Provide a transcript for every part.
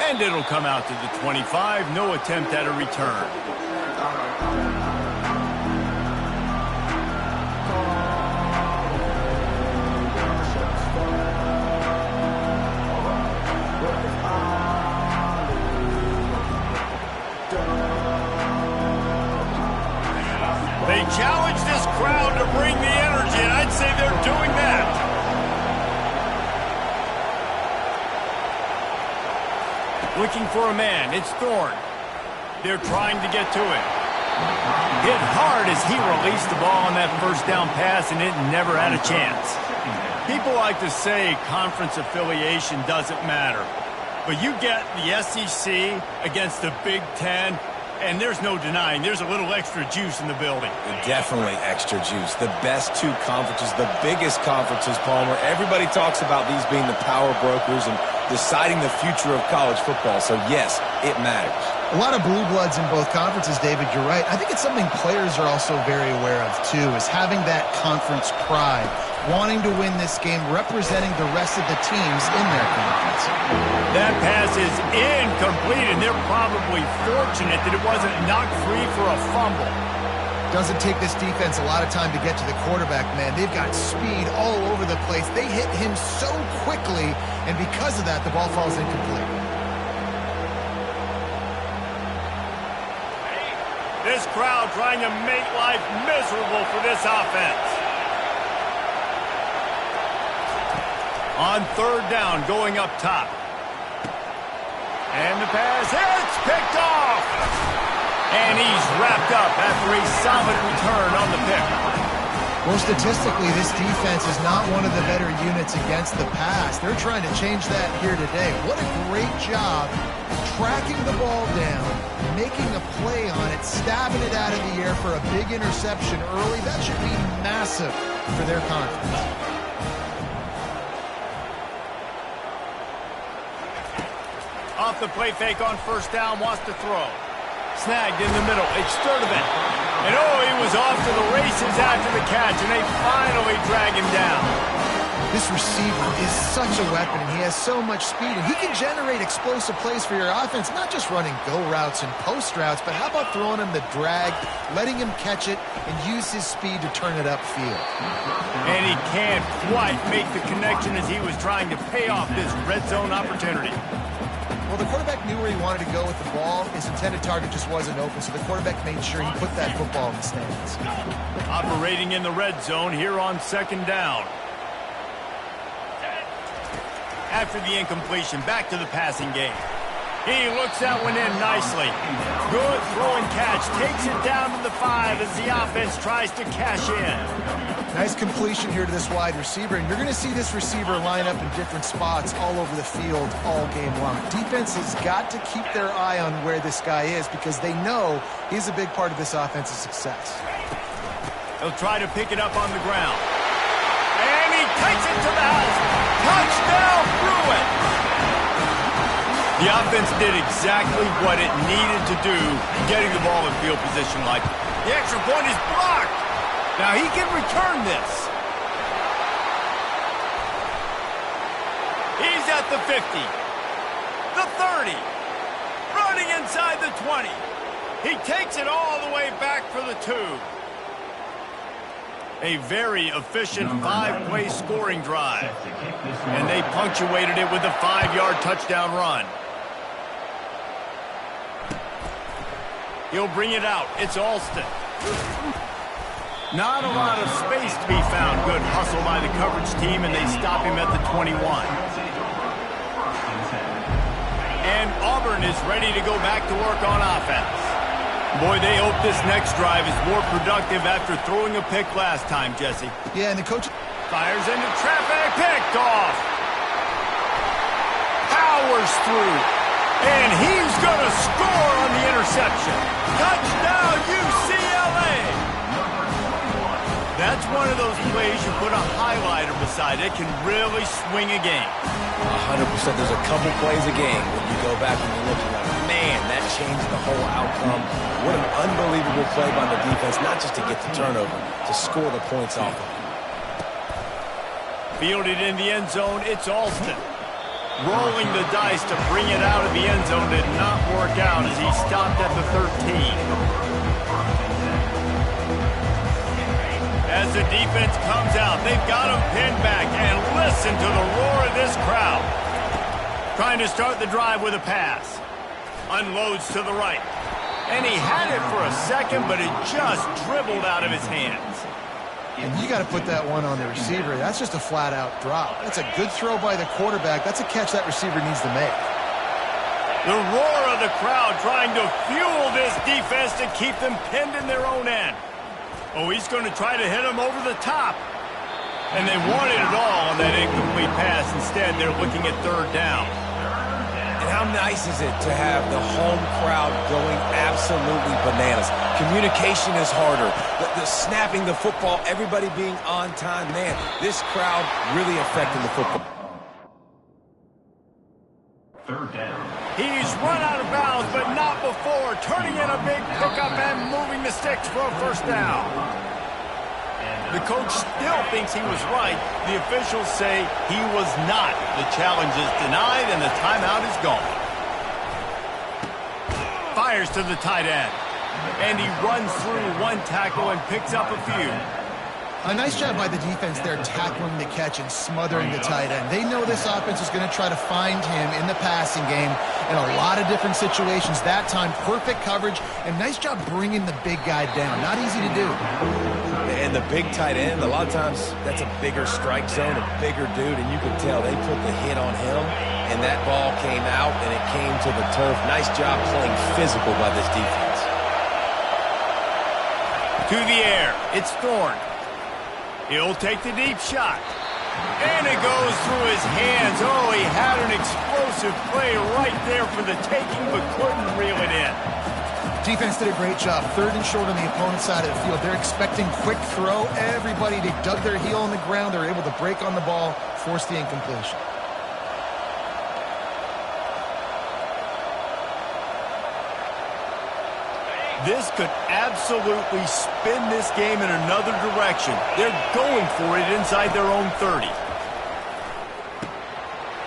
And it'll come out to the 25. No attempt at a return. They challenge this crowd to bring the energy, and I'd say they're doing that. Looking for a man, it's Thorne. They're trying to get to him. Hit hard as he released the ball on that first down pass, and it never had a chance. People like to say conference affiliation doesn't matter. But you get the SEC against the Big Ten, and there's no denying there's a little extra juice in the building. Definitely extra juice. The best two conferences, the biggest conferences, Palmer. Everybody talks about these being the power brokers and deciding the future of college football. So, yes, it matters. A lot of blue bloods in both conferences, David. You're right. I think it's something players are also very aware of, too, is having that conference pride, wanting to win this game, representing the rest of the teams in their conference. That pass is incomplete, and they're probably fortunate that it wasn't knocked free for a fumble. Doesn't take this defense a lot of time to get to the quarterback, man. They've got speed all over the place. They hit him so quickly, and because of that, the ball falls incomplete. This crowd trying to make life miserable for this offense. On third down, going up top. And the pass, it's picked off! And he's wrapped up after a solid return on the pick. Well, statistically, this defense is not one of the better units against the pass. They're trying to change that here today. What a great job tracking the ball down, making a play on it, stabbing it out of the air for a big interception early. That should be massive for their conference. Off the play fake on first down, wants to throw. Snagged in the middle, it's Sturdivant. And oh, he was off to the races after the catch, and they finally drag him down. This receiver is such a weapon, and he has so much speed, and he can generate explosive plays for your offense, not just running go routes and post routes, but how about throwing him the drag, letting him catch it, and use his speed to turn it upfield. And he can't quite make the connection as he was trying to pay off this red zone opportunity. Well, the quarterback knew where he wanted to go with the ball. His intended target just wasn't open, so the quarterback made sure he put that football in the stands. Operating in the red zone here on second down. After the incompletion, back to the passing game. He looks that one in nicely. Good throw and catch. Takes it down to the 5 as the offense tries to cash in. Nice completion here to this wide receiver, and you're going to see this receiver line up in different spots all over the field all game long. Defense has got to keep their eye on where this guy is because they know he's a big part of this offense's success. He'll try to pick it up on the ground. And he takes it to the house. Touchdown, Bruin! The offense did exactly what it needed to do, getting the ball in field position like the extra point is blocked. Now he can return this. He's at the 50, the 30, running inside the 20. He takes it all the way back for the 2. A very efficient 5-play scoring drive. And they punctuated it with a 5-yard touchdown run. He'll bring it out. It's Alston. Not a lot of space to be found. Good hustle by the coverage team, and they stop him at the 21. And Auburn is ready to go back to work on offense. Boy, they hope this next drive is more productive after throwing a pick last time, Jesse. Yeah, and the coach fires into traffic, picked off. Powers through. And he's going to score on the interception. Touchdown, UCLA! That's one of those plays you put a highlighter beside. It can really swing a game. 100%. There's a couple plays a game when you go back and you look and you're like, man, that changed the whole outcome. What an unbelievable play by the defense, not just to get the turnover, to score the points off of it. Fielded in the end zone, it's Alston. Rolling the dice to bring it out of the end zone did not work out as he stopped at the 13. As the defense comes out, they've got him pinned back, and listen to the roar of this crowd. Trying to start the drive with a pass. Unloads to the right. And he had it for a second, but it just dribbled out of his hands. And you got to put that one on the receiver. That's just a flat-out drop. That's a good throw by the quarterback. That's a catch that receiver needs to make. The roar of the crowd trying to fuel this defense to keep them pinned in their own end. Oh, he's going to try to hit him over the top. And they wanted it all on that incomplete pass. Instead, they're looking at third down. And how nice is it to have the home crowd going absolutely bananas? Communication is harder. The snapping the football, everybody being on time. Man, this crowd really affecting the football. Third down. He's run out of bounds, but not before. Turning in a big pickup and moving the sticks for a first down. The coach still thinks he was right. The officials say he was not. The challenge is denied, and the timeout is gone. Fires to the tight end. And he runs through one tackle and picks up a few. A nice job by the defense there tackling the catch and smothering the tight end. They know this offense is going to try to find him in the passing game in a lot of different situations. That time, perfect coverage, and nice job bringing the big guy down. Not easy to do. And the big tight end, a lot of times that's a bigger strike zone, a bigger dude, and you can tell they put the hit on him, and that ball came out, and it came to the turf. Nice job playing physical by this defense. To the air, it's Thorne. He'll take the deep shot. And it goes through his hands. Oh, he had an explosive play right there for the taking, but couldn't reel it in. Defense did a great job. Third and short on the opponent's side of the field. They're expecting quick throw. Everybody, they dug their heel on the ground. They're able to break on the ball, force the incompletion. This could absolutely spin this game in another direction. They're going for it inside their own 30.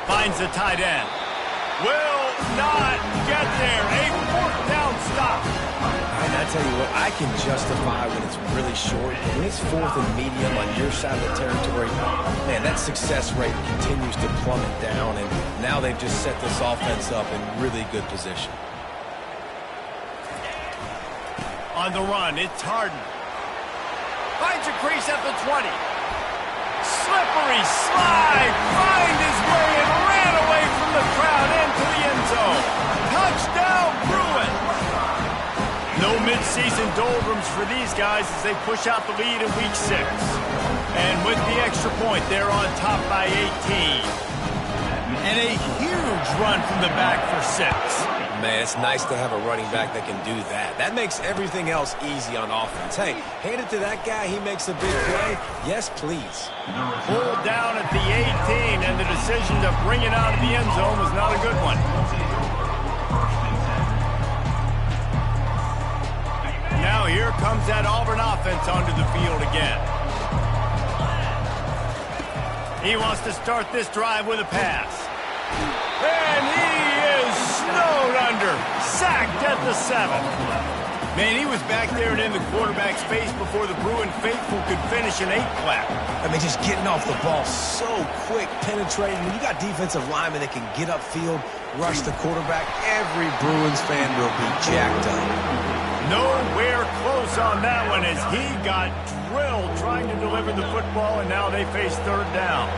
Finds the tight end. Will not get there. A fourth down stop. And I tell you what, I can justify when it's really short. When it's fourth and medium on your side of the territory, man, that success rate continues to plummet down. And now they've just set this offense up in really good position. On the run, it's Harden. Finds a crease at the 20. Slippery slide. Find his way and ran away from the crowd into the end zone. Touchdown, Bruins. No midseason doldrums for these guys as they push out the lead in Week 6. And with the extra point, they're on top by 18. And a huge run from the back for 6. Man, it's nice to have a running back that can do that. That makes everything else easy on offense. Hey, hand it to that guy. He makes a big play. Yes, please. Pulled down at the 18, and the decision to bring it out of the end zone was not a good one. Now here comes that Auburn offense onto the field again. He wants to start this drive with a pass. And he is snowed under. Sacked at the 7. Man, he was back there and in the quarterback's face before the Bruin faithful could finish an 8-clap. I mean, just getting off the ball so quick, penetrating. When you got defensive linemen that can get upfield, rush the quarterback, every Bruins fan will be jacked up. Nowhere close on that one as he got drilled trying to deliver the football, and now they face third down.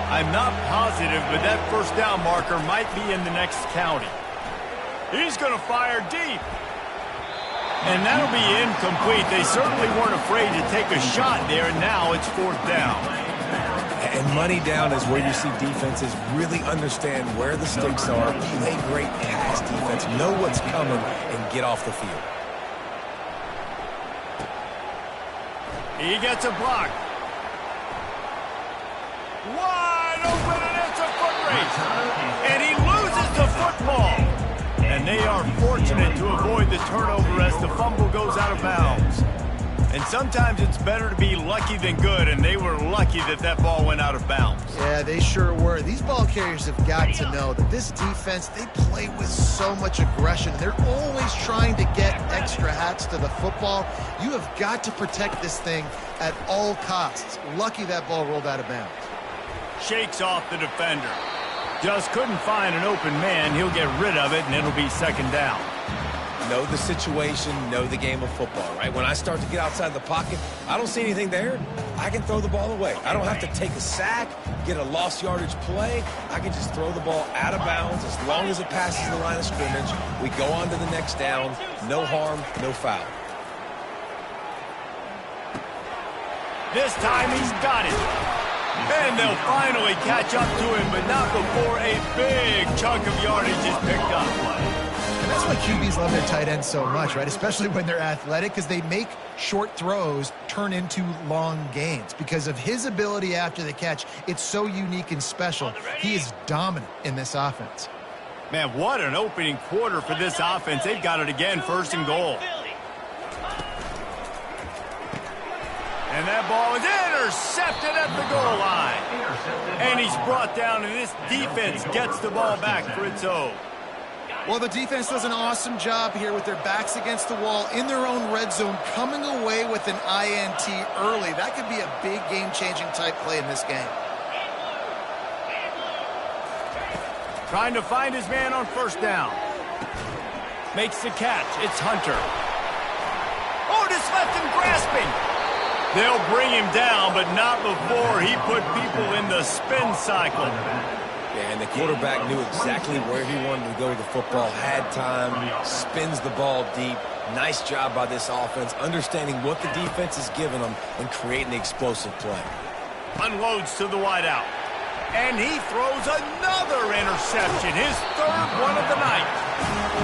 I'm not positive, but that first down marker might be in the next county. He's going to fire deep. And that'll be incomplete. They certainly weren't afraid to take a shot there, and now it's fourth down. And money down is where you see defenses really understand where the stakes are, play great pass defense, know what's coming, and get off the field. He gets a block. Wide open, and it's a foot race. And he loses the football. And they are fortunate to avoid the turnover as the fumble goes out of bounds. And sometimes it's better to be lucky than good, and they were lucky that that ball went out of bounds. Yeah, they sure were. These ball carriers have got to know that this defense, they play with so much aggression. They're always trying to get extra hats to the football. You have got to protect this thing at all costs. Lucky that ball rolled out of bounds. Shakes off the defender. Just couldn't find an open man. He'll get rid of it, and it'll be second down. Know the situation, know the game of football, right? When I start to get outside the pocket, I don't see anything there, I can throw the ball away. I don't have to take a sack, get a lost yardage play. I can just throw the ball out of bounds as long as it passes the line of scrimmage. We go on to the next down. No harm, no foul. This time he's got it. And they'll finally catch up to him, but not before a big chunk of yardage is picked up. And that's why QBs love their tight ends so much, right? Especially when they're athletic, because they make short throws turn into long gains. Because of his ability after the catch, it's so unique and special. He is dominant in this offense. Man, what an opening quarter for this offense. They've got it again, first and goal. And that ball is intercepted at the goal line. And he's brought down, and this defense gets the ball back for its own. Well, the defense does an awesome job here with their backs against the wall in their own red zone, coming away with an INT early. That could be a big game-changing type play in this game. Trying to find his man on first down. Makes the catch. It's Hunter. Oh, just left him grasping. They'll bring him down, but not before he put people in the spin cycle. Yeah, and the quarterback knew exactly where he wanted to go with the football, had time, spins the ball deep. Nice job by this offense, understanding what the defense is giving them and creating the explosive play. Unloads to the wideout. And he throws another interception, his third one of the night.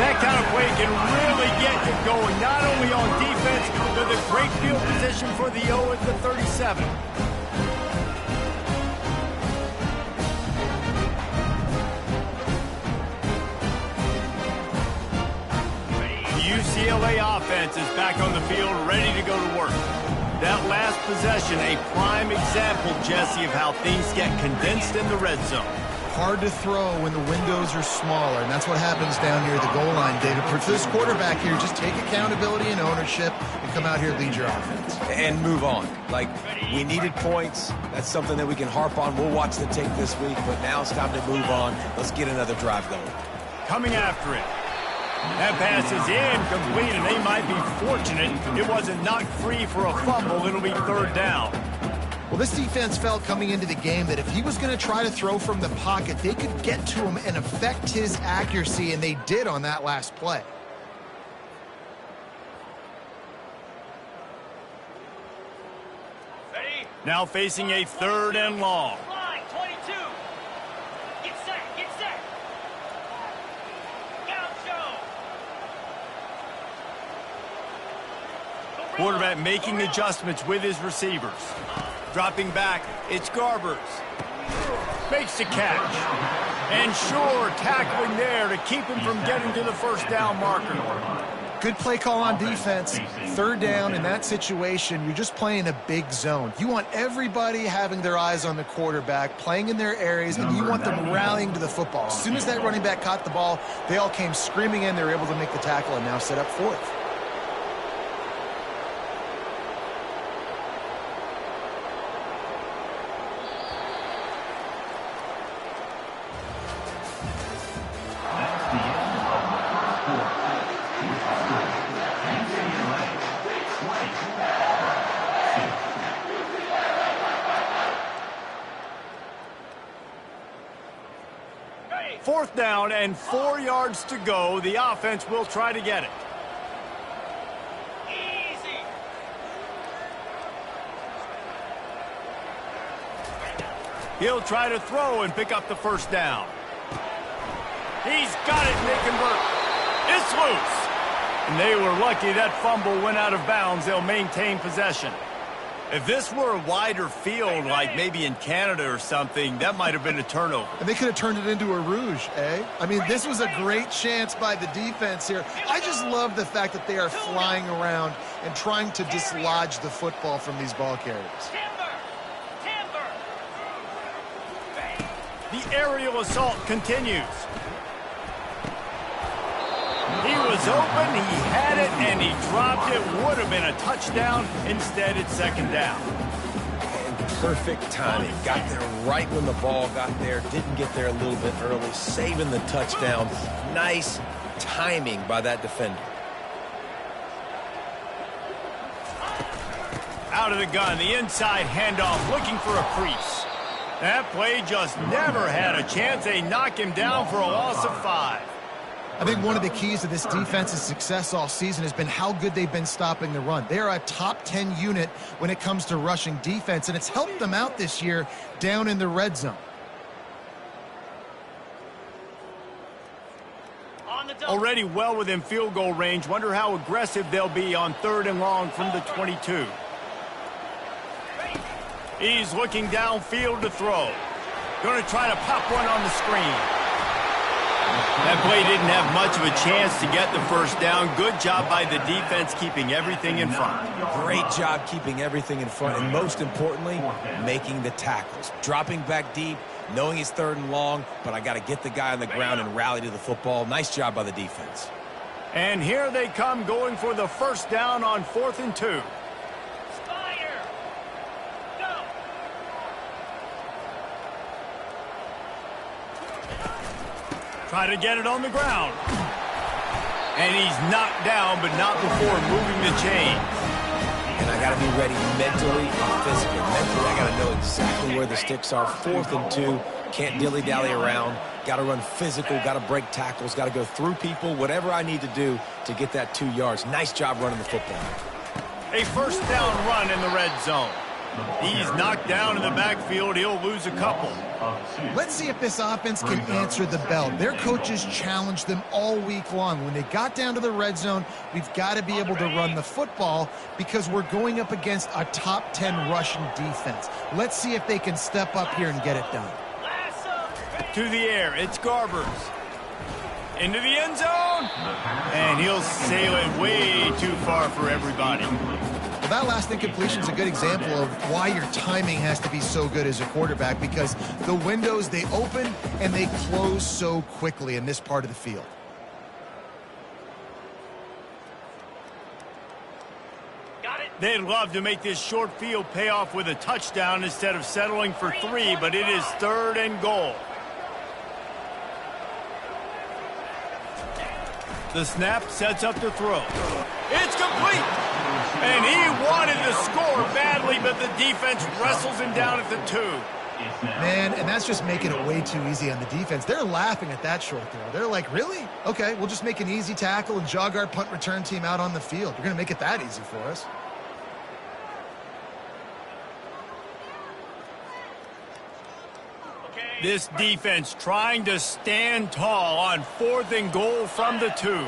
That kind of play can really get you going, not only on defense, but a great field position for the O at the 37. The UCLA offense is back on the field, ready to go to work. That last possession, a prime example, Jesse, of how things get condensed in the red zone. Hard to throw when the windows are smaller, and that's what happens down near the goal line, David. For this quarterback here, just take accountability and ownership and come out here and lead your offense. And move on. Like, we needed points. That's something that we can harp on. We'll watch the tape this week, but now it's time to move on. Let's get another drive going. Coming after it. That pass is incomplete, and they might be fortunate it wasn't knocked free for a fumble. It'll be third down. Well, this defense felt coming into the game that if he was going to try to throw from the pocket, they could get to him and affect his accuracy, and they did on that last play. Ready? Now facing a third and long. Quarterback making adjustments with his receivers. Dropping back, it's Garbers. Makes the catch. And sure, tackling there to keep him from getting to the first down marker. Good play call on defense. Third down in that situation, you're just playing a big zone. You want everybody having their eyes on the quarterback, playing in their areas, and you want them rallying to the football. As soon as that running back caught the ball, they all came screaming in. They were able to make the tackle and now set up fourth. Fourth down and 4 yards to go. The offense will try to get it. Easy. He'll try to throw and pick up the first down. He's got it, Nickenberg. It's loose. And they were lucky that fumble went out of bounds. They'll maintain possession. If this were a wider field, like maybe in Canada or something, that might have been a turnover. And they could have turned it into a rouge, eh? I mean, this was a great chance by the defense here. I just love the fact that they are flying around and trying to dislodge the football from these ball carriers. The aerial assault continues. He was open, he had it, and he dropped it. Would have been a touchdown. Instead, it's second down. And perfect timing. Got there right when the ball got there. Didn't get there a little bit early. Saving the touchdown. Nice timing by that defender. Out of the gun, the inside handoff, looking for a crease. That play just never had a chance. They knock him down for a loss of 5. I think one of the keys to this defense's success all season has been how good they've been stopping the run. They are a top 10 unit when it comes to rushing defense, and it's helped them out this year down in the red zone. Already well within field goal range. Wonder how aggressive they'll be on 3rd and long from the 22. He's looking downfield to throw. Going to try to pop one on the screen. That play didn't have much of a chance to get the first down. Good job by the defense keeping everything in front. Great job keeping everything in front, and most importantly, making the tackles. Dropping back deep, knowing it's 3rd and long, but I got to get the guy on the ground and rally to the football. Nice job by the defense. And here they come, going for the first down on 4th and 2. Try to get it on the ground. And he's knocked down, but not before moving the chain. And I got to be ready mentally and physically. Mentally, I got to know exactly where the sticks are. 4th and 2. Can't dilly-dally around. Got to run physical. Got to break tackles. Got to go through people. Whatever I need to do to get that 2 yards. Nice job running the football. A first down run in the red zone. He's knocked down in the backfield. He'll lose a couple. Let's see if this offense can answer the bell. Their coaches challenged them all week long. When they got down to the red zone, we've got to be able to run the football because we're going up against a top 10 rushing defense. Let's see if they can step up here and get it done. To the air, it's Garbers. Into the end zone. And he'll sail it way too far for everybody. Well, that last incompletion is a good example of why your timing has to be so good as a quarterback, because the windows, they open and they close so quickly in this part of the field. They'd love to make this short field pay off with a touchdown instead of settling for 3, but it is 3rd and goal. The snap sets up to throw. It's complete! And he wanted to score badly, but the defense wrestles him down at the 2. Man, and that's just making it way too easy on the defense. They're laughing at that short throw. They're like, really? Okay, we'll just make an easy tackle and jog our punt return team out on the field. You're going to make it that easy for us. This defense trying to stand tall on 4th and goal from the 2.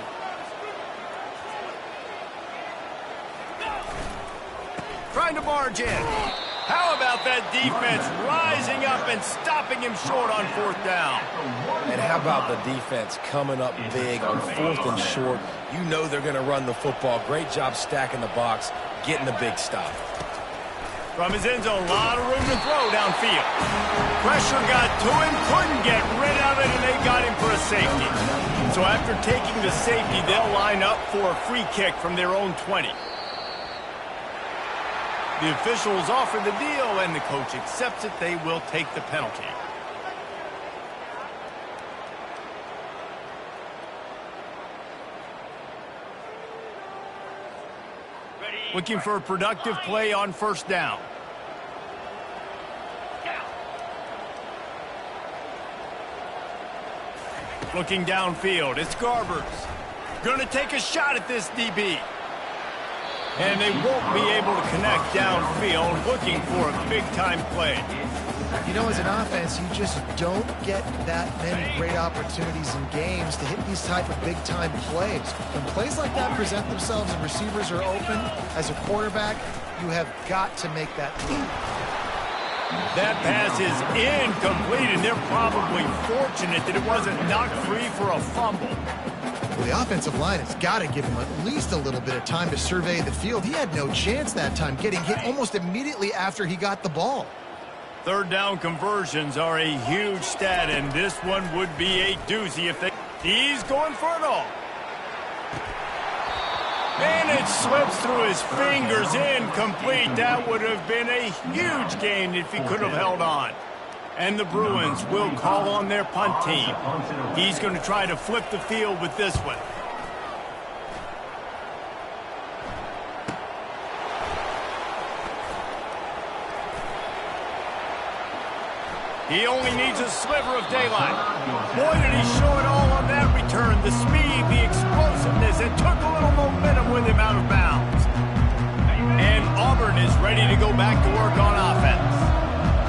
Trying to barge in. How about that defense rising up and stopping him short on 4th down? And how about the defense coming up big on 4th and short? You know they're going to run the football. Great job stacking the box, getting the big stop. From his end zone, a lot of room to throw downfield. Pressure got to him, couldn't get rid of it, and they got him for a safety. So after taking the safety, they'll line up for a free kick from their own 20. The officials offer the deal, and the coach accepts it. They will take the penalty. Looking for a productive play on 1st down. Looking downfield, it's Garbers. Going to take a shot at this DB. And they won't be able to connect downfield, looking for a big-time play. You know, as an offense, you just don't get that many great opportunities in games to hit these type of big-time plays. When plays like that present themselves and receivers are open, as a quarterback, you have got to make that play. That pass is incomplete, and they're probably fortunate that it wasn't knocked free for a fumble. Well, the offensive line has got to give him at least a little bit of time to survey the field. He had no chance that time, getting hit almost immediately after he got the ball. Third down conversions are a huge stat, and this one would be a doozy if they... He's going for it all. And it slips through his fingers, incomplete. That would have been a huge gain if he could have held on. And the Bruins will call on their punt team. He's going to try to flip the field with this one. He only needs a sliver of daylight. Boy, did he show it all on that return. The speed, the explosiveness. It took a little momentum with him out of bounds. And Auburn is ready to go back to work on offense.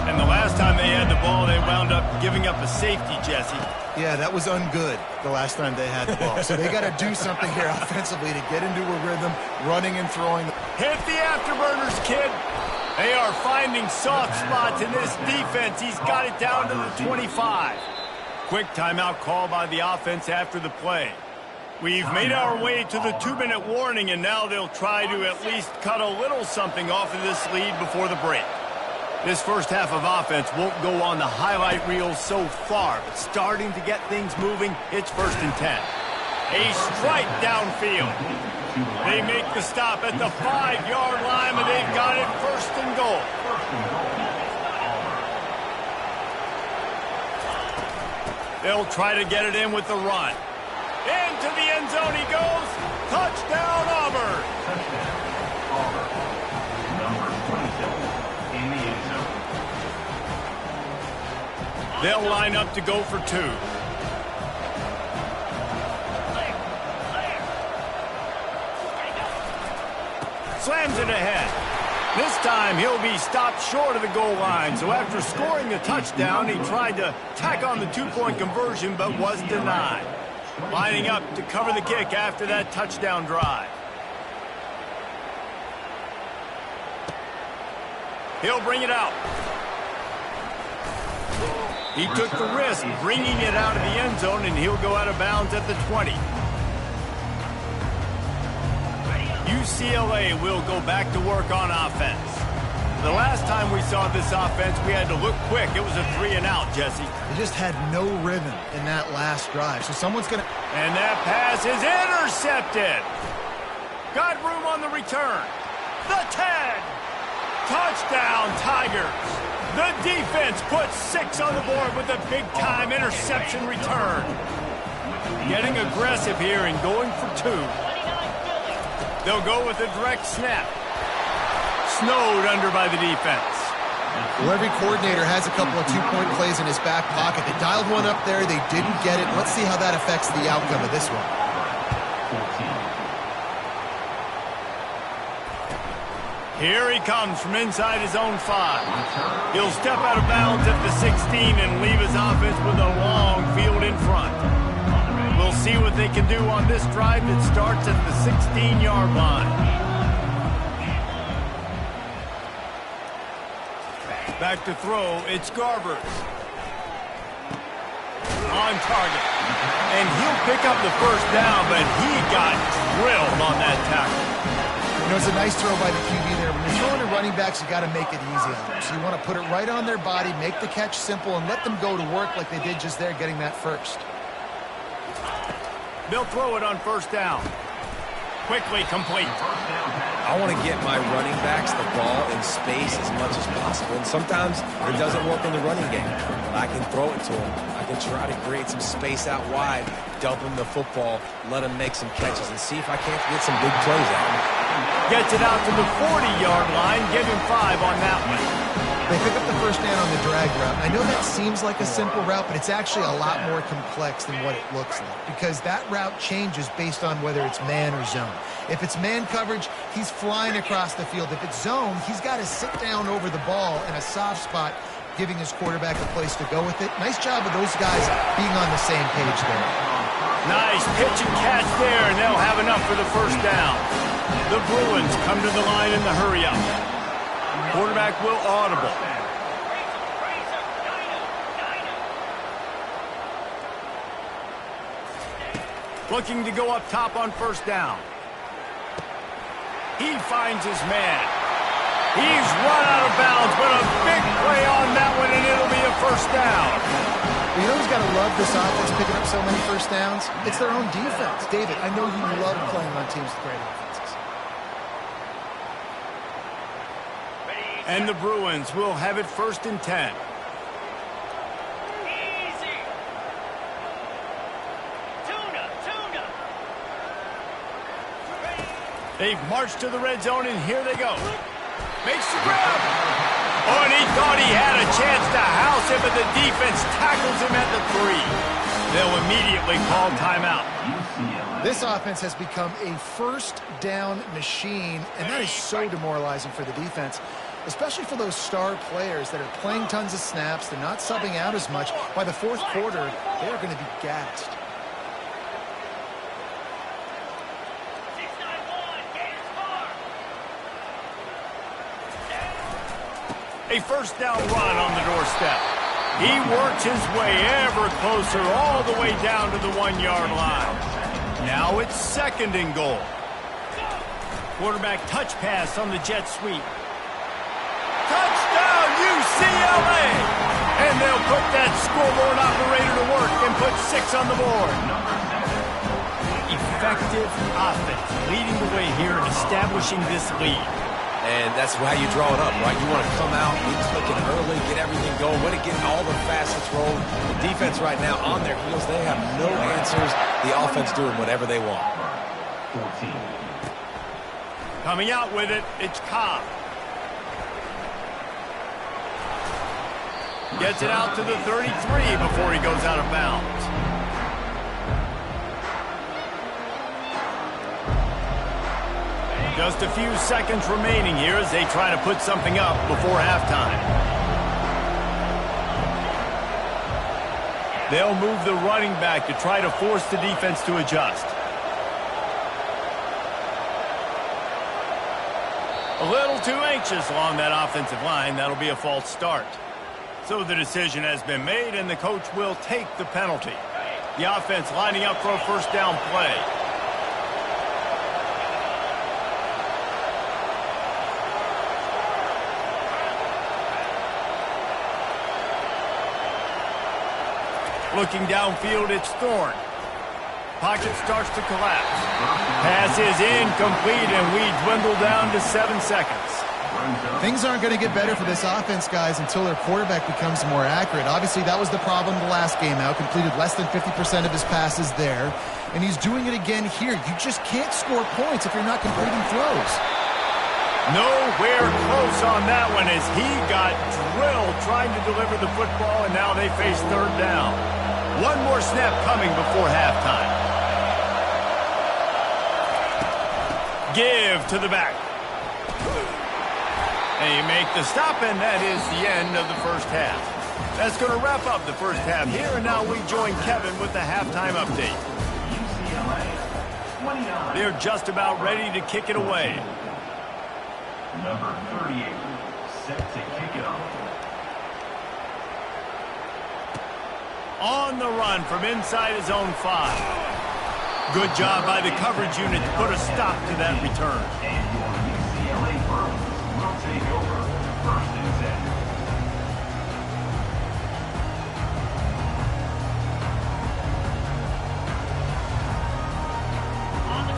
And the last time they had the ball, they wound up giving up a safety, Jesse. Yeah, that was ungood the last time they had the ball. So they got to do something here offensively to get into a rhythm, running and throwing. Hit the afterburners, kid. They are finding soft spots in this defense. He's got it down to the 25. Quick timeout call by the offense after the play. We've made our way to the 2-minute warning, and now they'll try to at least cut a little something off of this lead before the break. This first half of offense won't go on the highlight reel so far, but starting to get things moving, it's 1st and 10. A strike downfield. They make the stop at the 5-yard line, and they've got it 1st and goal. They'll try to get it in with the run. Into the end zone he goes. Touchdown, Auburn. Number 27 in the end zone. They'll line up to go for 2. Slams it ahead. This time he'll be stopped short of the goal line. So after scoring the touchdown, he tried to tack on the 2-point conversion but was denied. Lining up to cover the kick after that touchdown drive. He'll bring it out. He took the risk bringing it out of the end zone, and he'll go out of bounds at the 20. UCLA will go back to work on offense. The last time we saw this offense, we had to look quick. It was a 3-and-out, Jesse. They just had no rhythm in that last drive, so someone's going to... And that pass is intercepted. Got room on the return. The 10. Touchdown, Tigers. The defense puts 6 on the board with a big-time interception return. Getting aggressive here and going for 2. They'll go with a direct snap. Snowed under by the defense. Well, every coordinator has a couple of 2-point plays in his back pocket. They dialed one up there. They didn't get it. Let's see how that affects the outcome of this one. Here he comes from inside his own 5. He'll step out of bounds at the 16 and leave his offense with a long field in front. We'll see what they can do on this drive that starts at the 16-yard line. Back to throw, it's Garbers. On target. And he'll pick up the 1st down, but he got drilled on that tackle. You know, it's a nice throw by the QB there. When you're throwing to running backs, you got to make it easy on them. So you want to put it right on their body, make the catch simple, and let them go to work like they did just there, getting that 1st. They'll throw it on 1st down. Quickly complete. I want to get my running backs the ball in space as much as possible. And sometimes it doesn't work in the running game. I can throw it to them. I can try to create some space out wide, dump him the football, let him make some catches, and see if I can't get some big plays out of him. Gets it out to the 40-yard line. Give him 5 on that one. They pick up the 1st down on the drag route. I know that seems like a simple route, but it's actually a lot more complex than what it looks like because that route changes based on whether it's man or zone. If it's man coverage, he's flying across the field. If it's zone, he's got to sit down over the ball in a soft spot, giving his quarterback a place to go with it. Nice job of those guys being on the same page there. Nice pitch and catch there, and they'll have enough for the 1st down. The Bruins come to the line in the hurry-up. Quarterback will audible. Looking to go up top on 1st down. He finds his man. He's run out of bounds, but a big play on that one, and it'll be a first down. You know who's got to love this offense picking up so many first downs? It's their own defense. David, I know you love playing on teams with great offenses. And the Bruins will have it 1st and 10. They've marched to the red zone, and here they go. Makes the grab. Oh, and he thought he had a chance to house him, but the defense tackles him at the 3. They'll immediately call timeout. This offense has become a first down machine, and that is so demoralizing for the defense, especially for those star players that are playing tons of snaps. They're not subbing out as much. By the 4th quarter, they are going to be gassed. A first down run on the doorstep. He works his way ever closer all the way down to the 1-yard line. Now it's 2nd and goal. Quarterback touch pass on the jet sweep. Touchdown UCLA! And they'll put that scoreboard operator to work and put 6 on the board. Effective offense leading the way here and establishing this lead. And that's how you draw it up, right? You want to come out, be clicking early, get everything going, want to get all the facets rolling. The defense right now on their heels, they have no answers. The offense doing whatever they want. 14. Coming out with it, it's Cobb. Gets it out to the 33 before he goes out of bounds. Just a few seconds remaining here as they try to put something up before halftime. They'll move the running back to try to force the defense to adjust. A little too anxious along that offensive line. That'll be a false start. So the decision has been made, and the coach will take the penalty. The offense lining up for a first down play. Looking downfield, it's Thorne. Pocket starts to collapse. Pass is incomplete, and we dwindle down to 7 seconds. Things aren't going to get better for this offense, guys, until their quarterback becomes more accurate. Obviously, that was the problem the last game out. Completed less than 50% of his passes there, and he's doing it again here. You just can't score points if you're not completing throws. Nowhere close on that one as he got drilled trying to deliver the football, and now they face 3rd down. One more snap coming before halftime. Give to the back. They make the stop, and that is the end of the first half. That's going to wrap up the first half here, and now we join Kevin with the halftime update. They're just about ready to kick it away. Number 38, set to kick it off. On the run from inside his own 5. Good job by the coverage unit to put a stop to that return. And your UCLA Bruins will take over 1st and 10.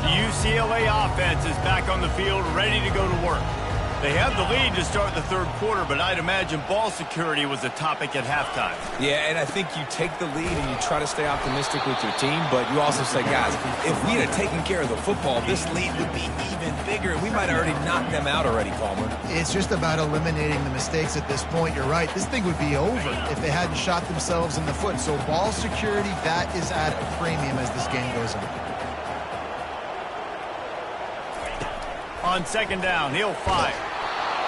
The UCLA offense is back on the field, ready to go to work. They have the lead to start the 3rd quarter, but I'd imagine ball security was a topic at halftime. Yeah, and I think you take the lead and you try to stay optimistic with your team, but you also say, guys, if we had taken care of the football, this lead would be even bigger, and we might have already knocked them out already, Palmer. It's just about eliminating the mistakes at this point. You're right. This thing would be over if they hadn't shot themselves in the foot. So ball security, that is at a premium as this game goes on. On 2nd down, he'll fire.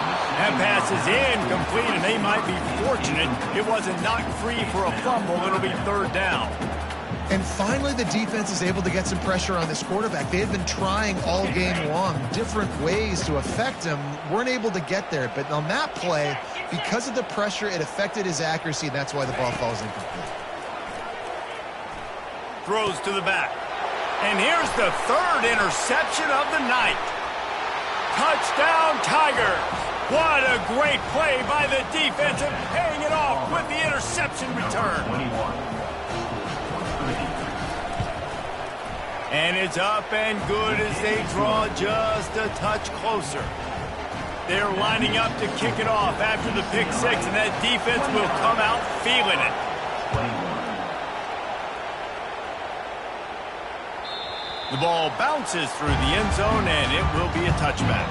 That pass is incomplete, and they might be fortunate it wasn't knocked free for a fumble. It'll be 3rd down. And finally, the defense is able to get some pressure on this quarterback. They had been trying all game long different ways to affect him. Weren't able to get there. But on that play, because of the pressure, it affected his accuracy, and that's why the ball falls incomplete. Throws to the back. And here's the 3rd interception of the night. Touchdown, Tigers. What a great play by the defense and paying it off with the interception return. 21. And it's up and good as they draw just a touch closer. They're lining up to kick it off after the pick six, and that defense will come out feeling it. 21. The ball bounces through the end zone, and it will be a touchback.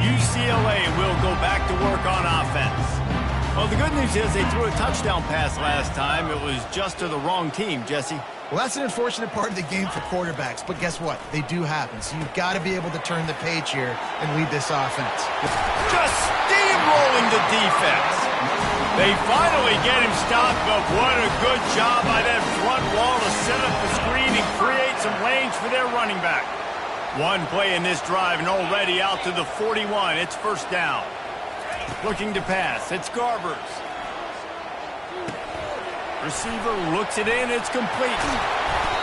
UCLA will go back to work on offense. Well, the good news is they threw a touchdown pass last time. It was just to the wrong team, Jesse. Well, that's an unfortunate part of the game for quarterbacks, but guess what? They do happen, so you've got to be able to turn the page here and lead this offense. Just steamrolling the defense. They finally get him stopped, but what a good job by that front wall to set up the screen and create some lanes for their running back. One play in this drive and already out to the 41. It's first down. Looking to pass. It's Garbers. Receiver looks it in. It's complete.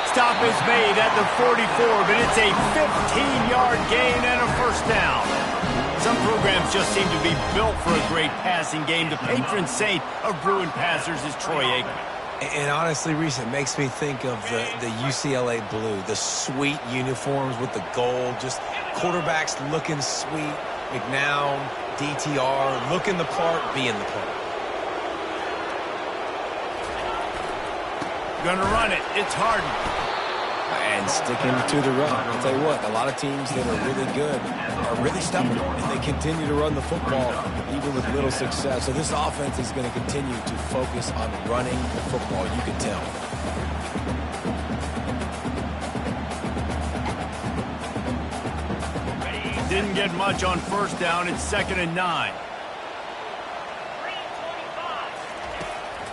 Stop is made at the 44, but it's a 15-yard gain and a first down. Some programs just seem to be built for a great passing game. The patron saint of Bruin passers is Troy Aikman. And honestly, Reese, it makes me think of the UCLA blue, the sweet uniforms with the gold, just quarterbacks looking sweet, McNown, DTR, looking the part, being the part. Gonna run it. It's Harden. And sticking to the run. I'll tell you what, a lot of teams that are really good are really stubborn, and they continue to run the football even with little success. So this offense is going to continue to focus on running the football, you can tell. Didn't get much on first down. It's 2nd and 9.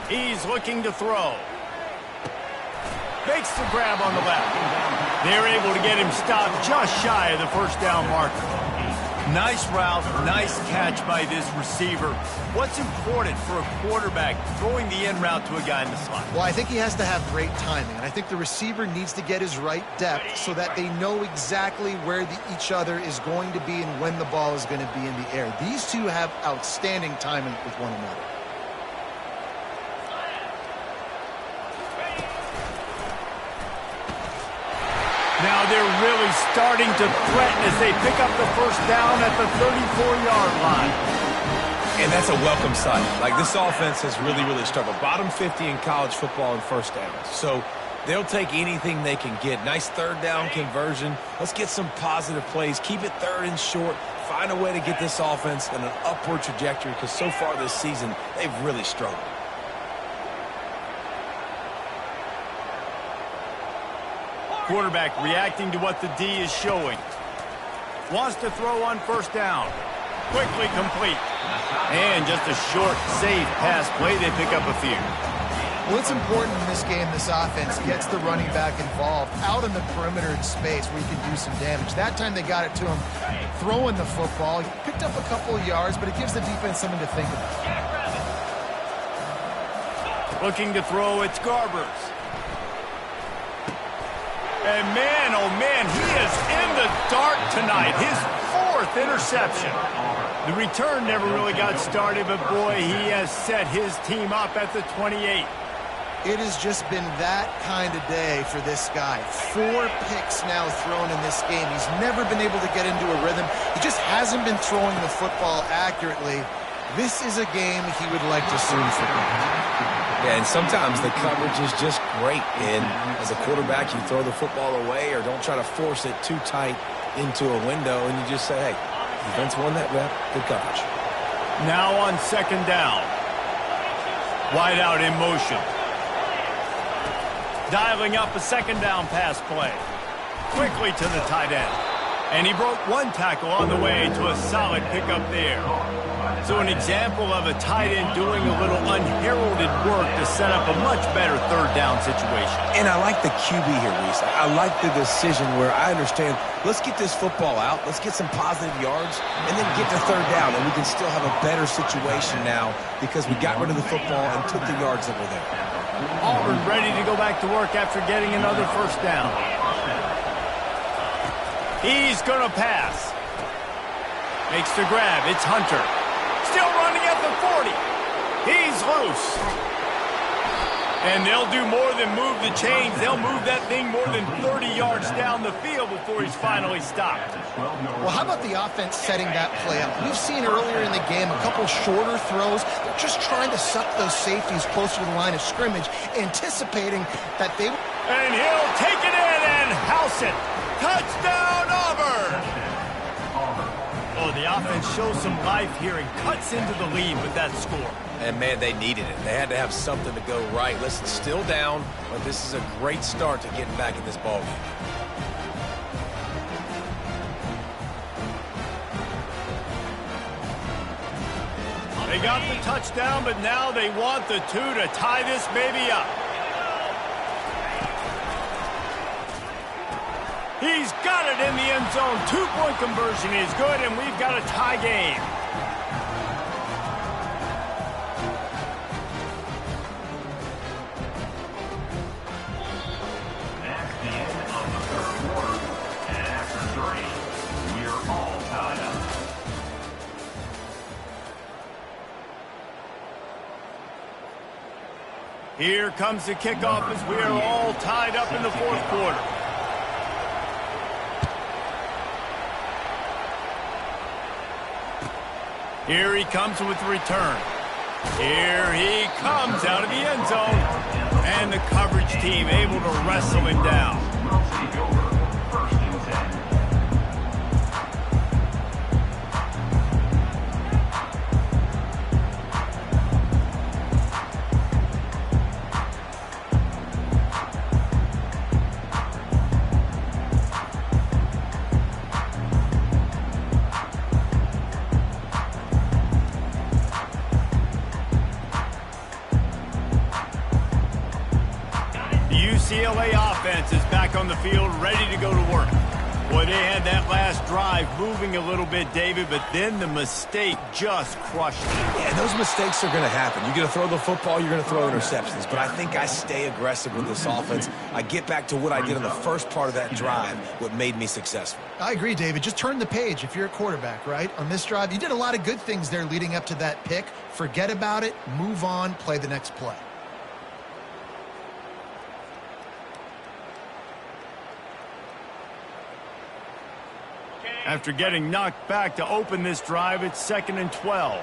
He's looking to throw. Makes the grab on the left. They're able to get him stopped just shy of the first down marker. Nice route, nice catch by this receiver. What's important for a quarterback throwing the in route to a guy in the slot? Well, I think he has to have great timing, and I think the receiver needs to get his right depth so that they know exactly where each other is going to be and when the ball is going to be in the air. These two have outstanding timing with one another. Now they're really starting to threaten as they pick up the first down at the 34-yard line. And that's a welcome sight. Like, this offense has really, really struggled. Bottom 50 in college football in first downs. So they'll take anything they can get. Nice third down conversion. Let's get some positive plays. Keep it third and short. Find a way to get this offense in an upward trajectory, because so far this season, they've really struggled. Quarterback reacting to what the D is showing. Wants to throw on first down. Quickly complete. And just a short, safe pass play. They pick up a few. Well, it's important in this game this offense gets the running back involved out in the perimeter in space where you can do some damage. That time they got it to him throwing the football. He picked up a couple of yards, but it gives the defense something to think about. Looking to throw, it's Garbers. And man, oh man, he is in the dark tonight. His 4th interception. The return never really got started, but boy, he has set his team up at the 28. It has just been that kind of day for this guy. 4 picks now thrown in this game. He's never been able to get into a rhythm. He just hasn't been throwing the football accurately. This is a game he would like to soon forget. Yeah, and sometimes the coverage is just great. And as a quarterback, you throw the football away or don't try to force it too tight into a window, and you just say, hey, defense won that rep, good coverage. Now on 2nd down. Wide out in motion. Dialing up a 2nd down pass play. Quickly to the tight end. And he broke one tackle on the way to a solid pickup there. So an example of a tight end doing a little unheralded work to set up a much better third down situation. And I like the QB here, Reese. I like the decision where I understand, let's get this football out, let's get some positive yards, and then get to third down, and we can still have a better situation now because we got rid of the football and took the yards that were there. Auburn ready to go back to work after getting another first down. He's going to pass. Makes the grab. It's Hunter. Still running at the 40. He's loose. And they'll do more than move the chains. They'll move that thing more than 30 yards down the field before he's finally stopped. Well, how about the offense setting that play up? We've seen earlier in the game a couple shorter throws. They're just trying to suck those safeties closer to the line of scrimmage, anticipating that they... And he'll take it in and house it. Touchdown, Auburn! Oh, the offense shows some life here and cuts into the lead with that score. And, man, they needed it. They had to have something to go right. Listen, still down, but this is a great start to getting back in this ballgame. They got the touchdown, but now they want the two to tie this baby up. He's got it in the end zone. 2-point conversion is good, and we've got a tie game. That's the end of the third quarter. And after 3, we're all tied up. Here comes the kickoff as we are all tied up in the fourth quarter. Here he comes with the return. Here he comes out of the end zone. And the coverage team able to wrestle him down. We'll take over. First and 10. UCLA offense is back on the field, ready to go to work. Boy, they had that last drive moving a little bit, David, but then the mistake just crushed it. Yeah, those mistakes are going to happen. You're going to throw the football, you're going to throw interceptions. But I think I stay aggressive with this offense. I get back to what I did in the first part of that drive, what made me successful. I agree, David. Just turn the page if you're a quarterback, right? On this drive, you did a lot of good things there leading up to that pick. Forget about it, move on, play the next play. After getting knocked back to open this drive, it's 2nd and 12.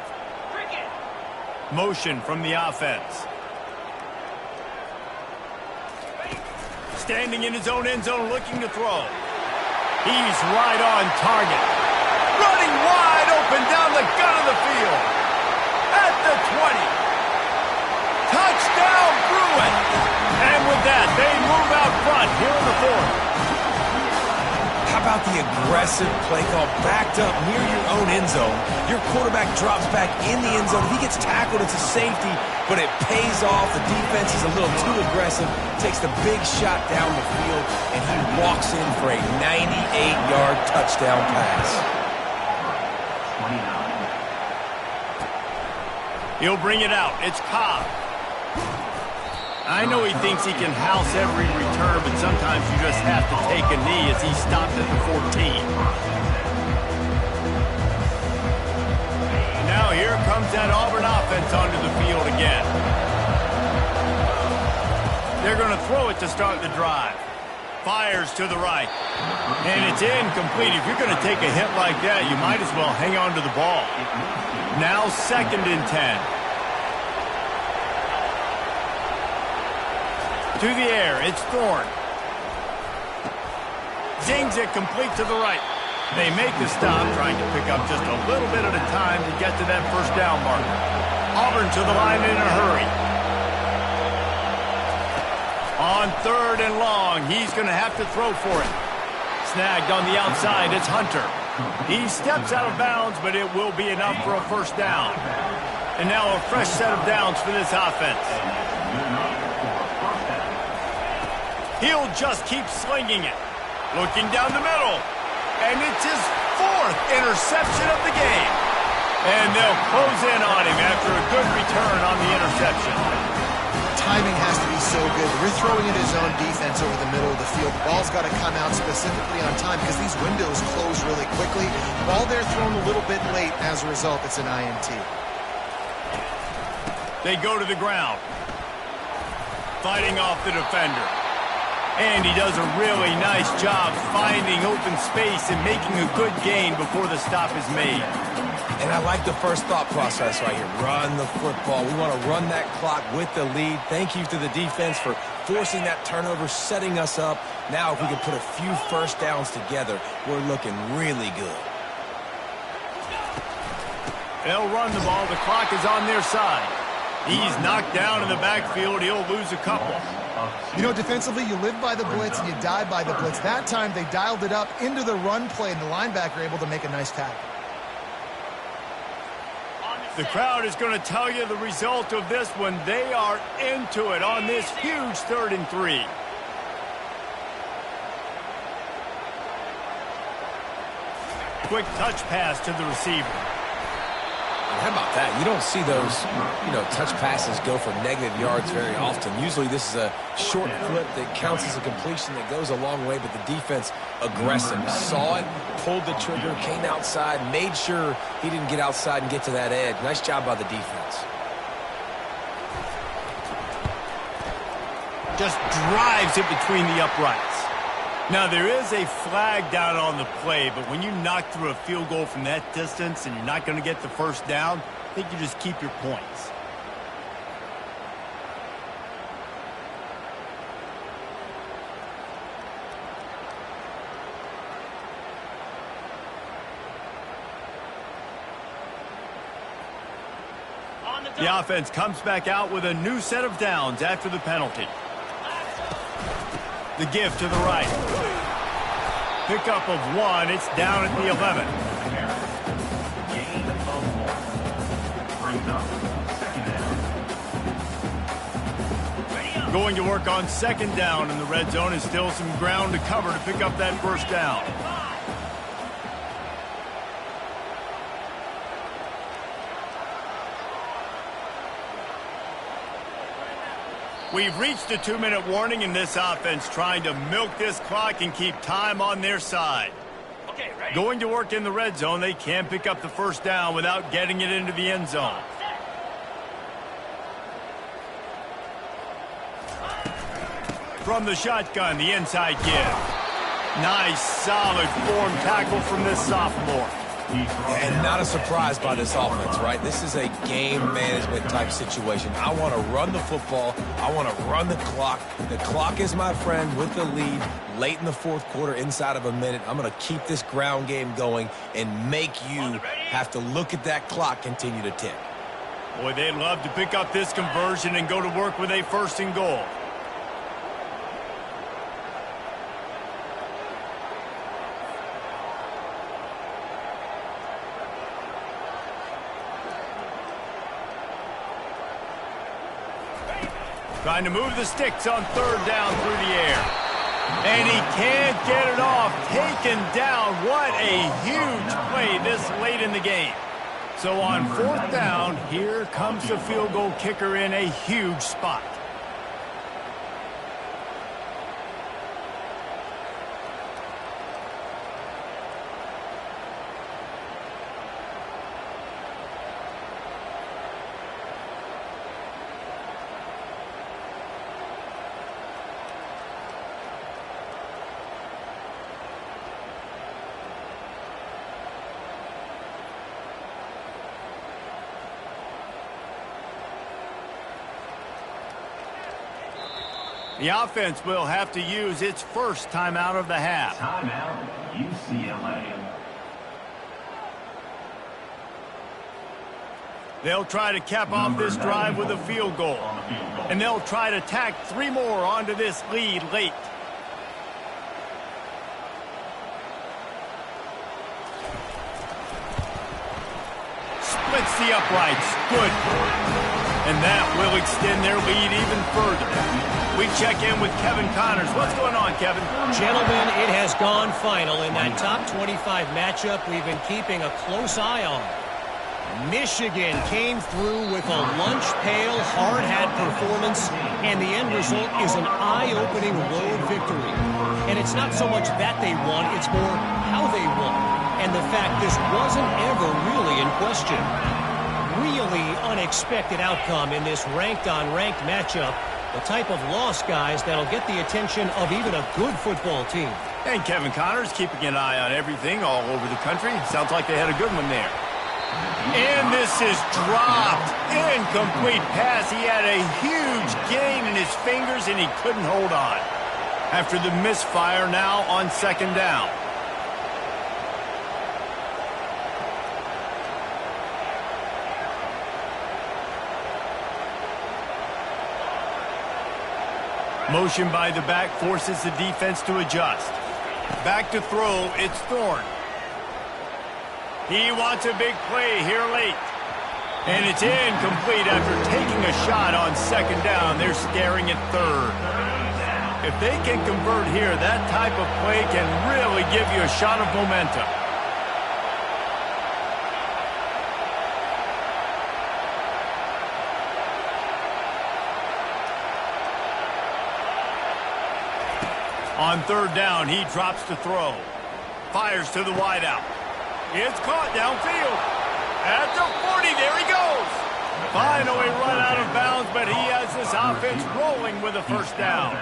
Motion from the offense. Standing in his own end zone looking to throw. He's right on target. Running wide open down the gut of the field. At the 20. Touchdown, Bruins! And with that, they move out front here in the fourth. How about the aggressive play call backed up near your own end zone? Your quarterback drops back in the end zone. If he gets tackled, it's a safety, but it pays off. The defense is a little too aggressive, takes the big shot down the field, and he walks in for a 98-yard touchdown pass. 29. He'll bring it out. It's Cobb. I know he thinks he can house every return, but sometimes you just have to take a knee as he stopped at the 14. Now here comes that Auburn offense onto the field again. They're going to throw it to start the drive. Fires to the right. And it's incomplete. If you're going to take a hit like that, you might as well hang on to the ball. Now 2nd and 10. To the air, it's Thorne. Zings it complete to the right. They make the stop, trying to pick up just a little bit at a time to get to that first down marker. Auburn to the line in a hurry. On 3rd and long, he's going to have to throw for it. Snagged on the outside, it's Hunter. He steps out of bounds, but it will be enough for a first down. And now a fresh set of downs for this offense. He'll just keep slinging it. Looking down the middle. And it's his 4th interception of the game. And they'll close in on him after a good return on the interception. Timing has to be so good. We're throwing in his own defense over the middle of the field. The ball's got to come out specifically on time because these windows close really quickly. Ball there thrown a little bit late. As a result, it's an INT. They go to the ground. Fighting off the defender. And he does a really nice job finding open space and making a good gain before the stop is made. And I like the first thought process right here. Run the football. We want to run that clock with the lead. Thank you to the defense for forcing that turnover, setting us up. Now if we can put a few first downs together, we're looking really good. They'll run the ball. The clock is on their side. He's knocked down in the backfield. He'll lose a couple. You know, defensively, you live by the blitz and you die by the blitz. That time, they dialed it up into the run play, and the linebacker able to make a nice tackle. The crowd is going to tell you the result of this one. They are into it on this huge 3rd and 3. Quick touch pass to the receiver. How about that? You don't see those, touch passes go for negative yards very often. Usually this is a short clip that counts as a completion that goes a long way, but the defense aggressive. Saw it, pulled the trigger, came outside, made sure he didn't get outside and get to that edge. Nice job by the defense. Just drives it between the uprights. Now, there is a flag down on the play, but when you knock through a field goal from that distance and you're not going to get the first down, I think you just keep your points. The offense comes back out with a new set of downs after the penalty. The give to the right. Pickup of 1. It's down at the 11. Gain of 1. Brings up 2nd down. Going to work on 2nd down, and the red zone is still some ground to cover to pick up that first down. We've reached a 2-minute warning in this offense, trying to milk this clock and keep time on their side. Okay, ready? Going to work in the red zone. They can pick up the first down without getting it into the end zone. From the shotgun, the inside give. Nice, solid form tackle from this sophomore. And not a surprise by this offense, right? This is a game management type situation. I want to run the football. I want to run the clock. The clock is my friend with the lead late in the 4th quarter, inside of a minute. I'm going to keep this ground game going and make you have to look at that clock continue to tick. Boy, they'd love to pick up this conversion and go to work with a 1st and goal. Trying to move the sticks on 3rd down through the air. And he can't get it off. Taken down. What a huge play this late in the game. So on 4th down, here comes the field goal kicker in a huge spot. The offense will have to use its first timeout of the half. Timeout, UCLA. They'll try to cap off this drive with a field goal. And they'll try to tack 3 more onto this lead late. Splits the uprights. Good. And that will extend their lead even further. We check in with Kevin Connors. What's going on, Kevin? Gentlemen, it has gone final in that top 25 matchup we've been keeping a close eye on. Michigan came through with a lunch pail, hard-hat performance, and the end result is an eye-opening road victory. And it's not so much that they won, it's more how they won. And the fact this wasn't ever really in question. Really unexpected outcome in this ranked-on-ranked matchup. The type of loss, guys, that'll get the attention of even a good football team. And Kevin Connors keeping an eye on everything all over the country. Sounds like they had a good one there. And this is dropped. Incomplete pass. He had a huge gain in his fingers, and he couldn't hold on. After the misfire, now on second down. Motion by the back forces the defense to adjust. Back to throw, it's Thorne. He wants a big play here late. And it's incomplete after taking a shot on second down. They're staring at third. If they can convert here, that type of play can really give you a shot of momentum. On third down, he drops to throw. Fires to the wideout. It's caught downfield. At the 40, there he goes. Finally run out of bounds, but he has this offense rolling with a first down.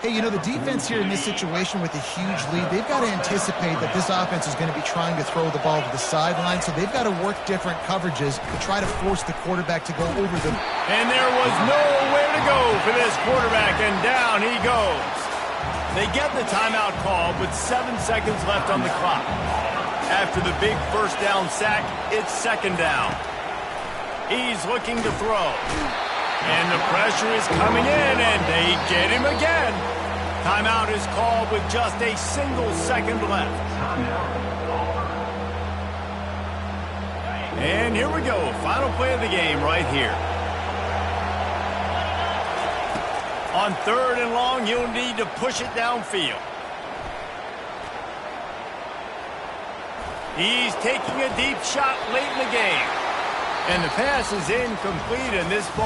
Hey, you know, the defense here in this situation with a huge lead, they've got to anticipate that this offense is going to be trying to throw the ball to the sideline, so they've got to work different coverages to try to force the quarterback to go over them. And there was nowhere to go for this quarterback, and down he goes. They get the timeout called with 7 seconds left on the clock. After the big first down sack, it's second down. He's looking to throw. And the pressure is coming in, and they get him again. Timeout is called with just a single second left. And here we go. Final play of the game right here. On third and long, you'll need to push it downfield. He's taking a deep shot late in the game. And the pass is incomplete, and this ball